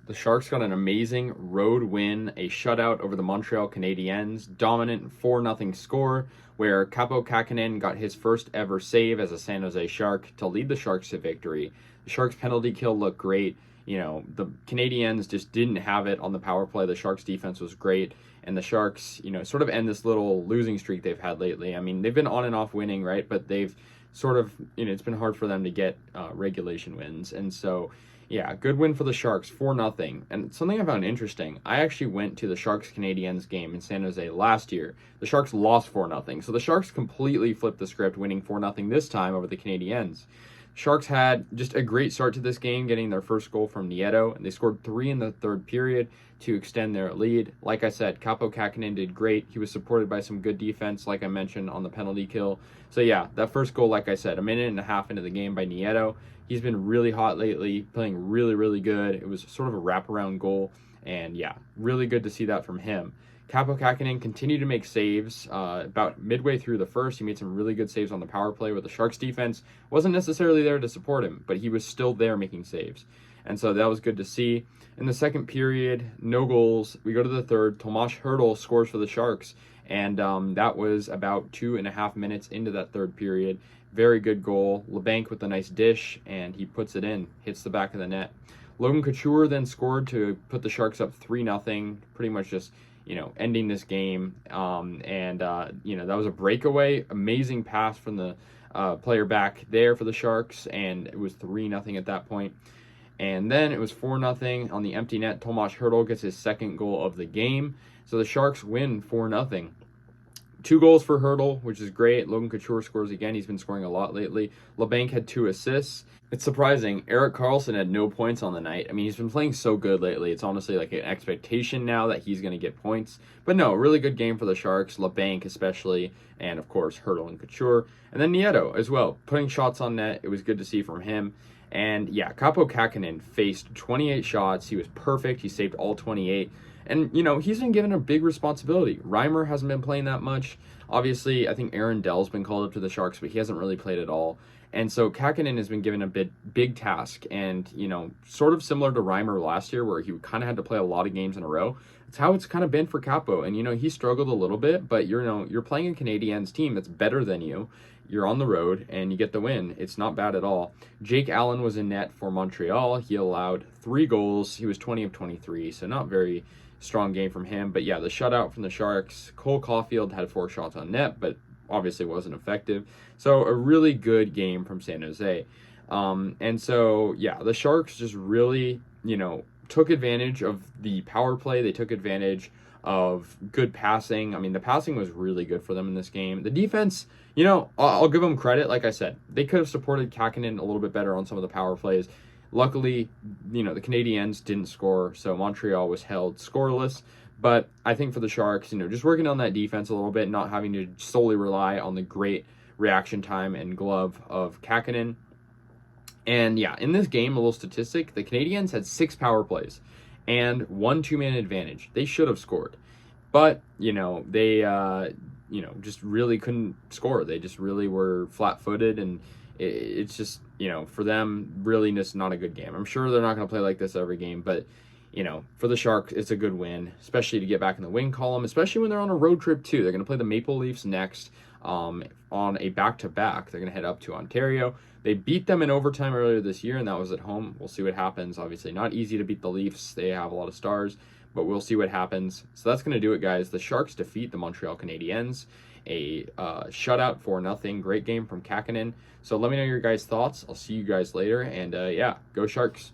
The Sharks got an amazing road win, a shutout over the Montreal Canadiens, dominant 4-0 score, where Kahkonen got his first ever save as a San Jose Shark to lead the Sharks to victory. The Sharks' penalty kill looked great. The Canadiens just didn't have it on the power play. The Sharks' defense was great, and the Sharks, sort of end this little losing streak they've had lately. I mean, they've been on and off winning, right? But they've sort of, it's been hard for them to get regulation wins. And so, yeah, good win for the Sharks, 4-0. And something I found interesting, I actually went to the Sharks-Canadiens game in San Jose last year. The Sharks lost 4-0. So the Sharks completely flipped the script, winning 4-0 this time over the Canadiens. Sharks had just a great start to this game, getting their first goal from Nieto, and they scored 3 in the third period to extend their lead. Like I said, Kahkonen did great. He was supported by some good defense, like I mentioned, on the penalty kill. So yeah, that first goal, like I said, a minute and a half into the game by Nieto. He's been really hot lately, playing really, really good. It was sort of a wraparound goal, and yeah, really good to see that from him. Kahkonen continued to make saves. About midway through the first, he made some really good saves on the power play where the Sharks defense wasn't necessarily there to support him, but he was still there making saves. And so that was good to see. In the second period, no goals. We go to the third. Hertl scores for the Sharks, and that was about 2.5 minutes into that third period. Very good goal. LeBanc with a nice dish, and he puts it in, hits the back of the net. Logan Couture then scored to put the Sharks up 3-0, pretty much just ending this game. That was a breakaway, amazing pass from the player back there for the Sharks, and it was 3-0 at that point. And then it was 4-0 on the empty net. Tomas Hertl gets his second goal of the game. So the Sharks win 4-0. 2 goals for Hertl, which is great. Logan Couture scores again. He's been scoring a lot lately. LeBanc had 2 assists. It's surprising. Erik Karlsson had no points on the night. I mean, he's been playing so good lately. It's honestly like an expectation now that he's going to get points. But no, really good game for the Sharks, LeBanc especially, and of course Hertl and Couture. And then Nieto as well, putting shots on net. It was good to see from him. And yeah, Kahkonen faced 28 shots. He was perfect. He saved all 28. And, he's been given a big responsibility. Reimer hasn't been playing that much. Obviously, I think Aaron Dell's been called up to the Sharks, but he hasn't really played at all. And so Kahkonen has been given a big task. And, sort of similar to Reimer last year, where he kind of had to play a lot of games in a row. It's how it's kind of been for Capo. And, he struggled a little bit, but, you're playing a Canadiens team that's better than you. You're on the road, and you get the win. It's not bad at all. Jake Allen was in net for Montreal. He allowed 3 goals. He was 20 of 23, so not very strong game from him. But yeah, the shutout from the Sharks. Cole Caulfield had 4 shots on net, but obviously wasn't effective. So a really good game from San Jose. And so, yeah, the Sharks just really, took advantage of the power play. They took advantage of good passing. I mean, the passing was really good for them in this game. The defense, I'll give them credit. Like I said, they could have supported Kahkonen a little bit better on some of the power plays. Luckily, the Canadiens didn't score, so Montreal was held scoreless. But I think for the Sharks, just working on that defense a little bit, not having to solely rely on the great reaction time and glove of Kahkonen. And yeah, in this game, a little statistic, the Canadiens had 6 power plays and 1 2-man advantage. They should have scored. But, they, just really couldn't score. They just really were flat-footed, and it's just, for them, really just not a good game. I'm sure they're not going to play like this every game, but, for the Sharks, it's a good win, especially to get back in the win column, especially when they're on a road trip, too. They're going to play the Maple Leafs next on a back-to-back. They're going to head up to Ontario. They beat them in overtime earlier this year, and that was at home. We'll see what happens. Obviously, not easy to beat the Leafs. They have a lot of stars, but we'll see what happens. So that's going to do it, guys. The Sharks defeat the Montreal Canadiens. A shutout 4-0. Great game from Kahkonen. So let me know your guys' thoughts. I'll see you guys later, and yeah, go Sharks.